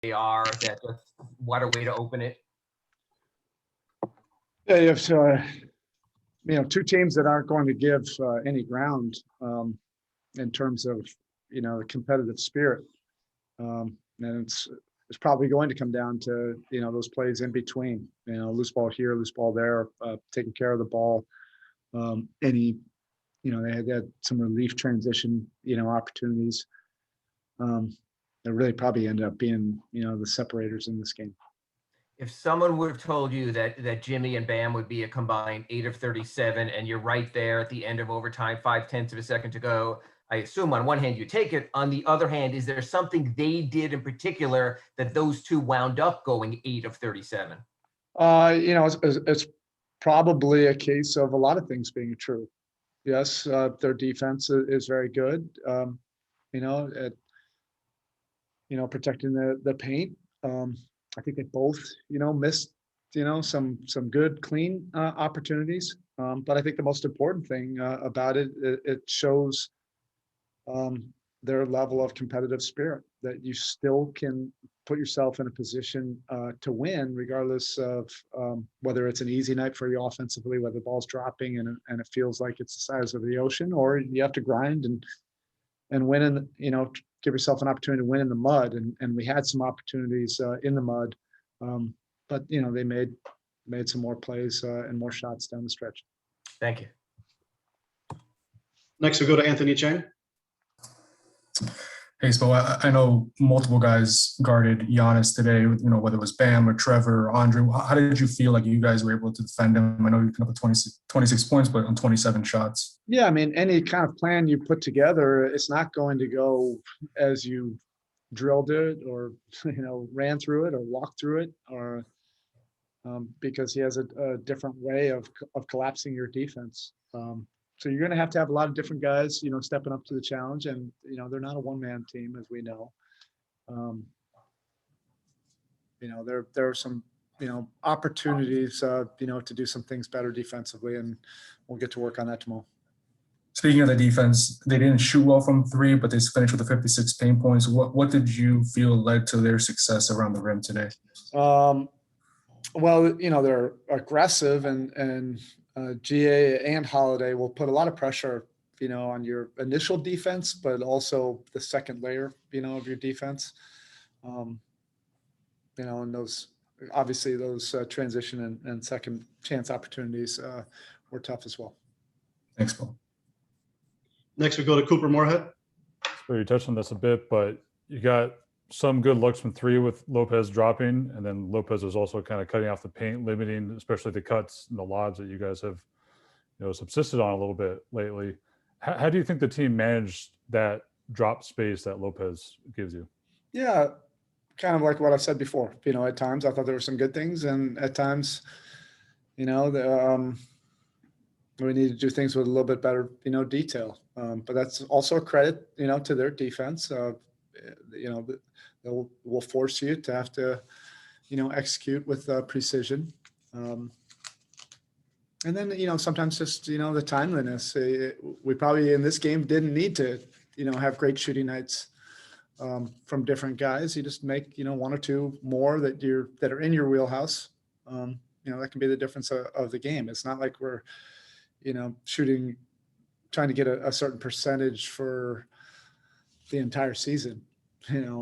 they are, that just what a way to open it. Yeah, you have two teams that aren't going to give any ground in terms of the competitive spirit, and it's probably going to come down to those plays in between. Loose ball here, loose ball there, taking care of the ball. They had some relief transition opportunities. That really probably ended up being the separators in this game. If someone would have told you that Jimmy and Bam would be a combined 8 of 37, and you're right there at the end of overtime, 0.5 of a second to go, I assume on one hand you take it. On the other hand, is there something they did in particular that those two wound up going 8 of 37? It's probably a case of a lot of things being true. Yes, their defense is very good. Protecting the paint. I think they both, missed, some good, clean opportunities. But I think the most important thing about it shows their level of competitive spirit, that you still can put yourself in a position to win, regardless of whether it's an easy night for you offensively, whether the ball's dropping and it feels like it's the size of the ocean, or you have to grind and win in, give yourself an opportunity to win in the mud. And we had some opportunities in the mud, but they made some more plays and more shots down the stretch. Thank you. Next, we go to Anthony Chang. Hey, Spo, I know multiple guys guarded Giannis today, whether it was Bam or Trevor or Andre. How did you feel like you guys were able to defend him? I know you came up with 26 points, but on 27 shots. Yeah, I mean, any kind of plan you put together, it's not going to go as you drilled it or, ran through it or walked through it, or because he has a different way of collapsing your defense. So you're going to have a lot of different guys, stepping up to the challenge, and they're not a one-man team, as we know. There are some opportunities to do some things better defensively, and we'll get to work on that tomorrow. Speaking of the defense, they didn't shoot well from three, but they finished with the 56 paint points. What did you feel led to their success around the rim today? Well, they're aggressive, and GA and Holiday will put a lot of pressure, on your initial defense, but also the second layer, of your defense. And those, obviously those transition and second chance opportunities were tough as well. Thanks, Paul. Next, we go to Cooper Moorhead. So you touched on this a bit, but you got some good looks from three with Lopez dropping, and then Lopez was also kind of cutting off the paint, limiting especially the cuts and the lobs that you guys have, subsisted on a little bit lately. How do you think the team managed that drop space that Lopez gives you? Yeah, kind of like what I've said before. At times I thought there were some good things, and at times, we need to do things with a little bit better, detail. But that's also a credit, to their defense. Will force you to have to, execute with precision. And then, sometimes just, the timeliness. We probably in this game didn't need to, have great shooting nights from different guys. You just make, one or two more that are in your wheelhouse. That can be the difference of the game. It's not like we're, shooting, trying to get a certain percentage for the entire season.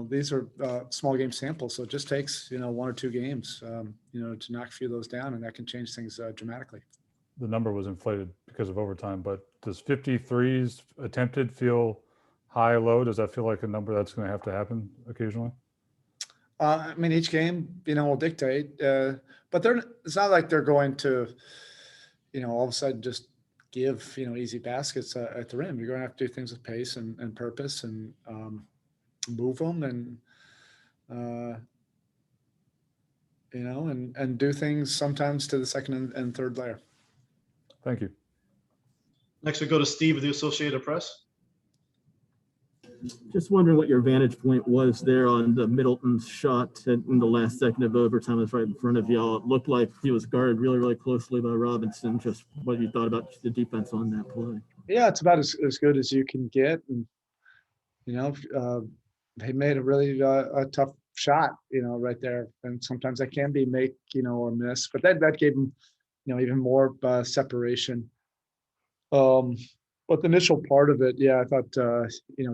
These are small game samples, so it just takes, one or two games, to knock a few of those down, and that can change things dramatically. The number was inflated because of overtime, but does 53s attempted feel high, low? Does that feel like a number that's going to have to happen occasionally? I mean, each game, will dictate, but it's not like they're going to, all of a sudden just give, easy baskets at the rim. You're going to have to do things with pace and purpose, and move them, and and do things sometimes to the second and third layer. Thank you. Next, we go to Steve with the Associated Press. Just wondering what your vantage point was there on the Middleton's shot in the last second of overtime. It was right in front of y'all. It looked like he was guarded really, really closely by Robinson. Just what you thought about the defense on that play. Yeah, it's about as good as you can get. And, they made a really tough shot, right there. And sometimes that can be make, or miss, but that gave him, even more separation. But the initial part of it, yeah, I thought,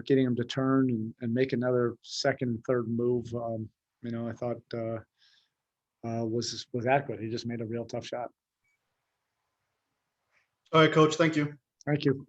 getting him to turn and make another second and third move, I thought was adequate. He just made a real tough shot. All right, coach, thank you. Thank you.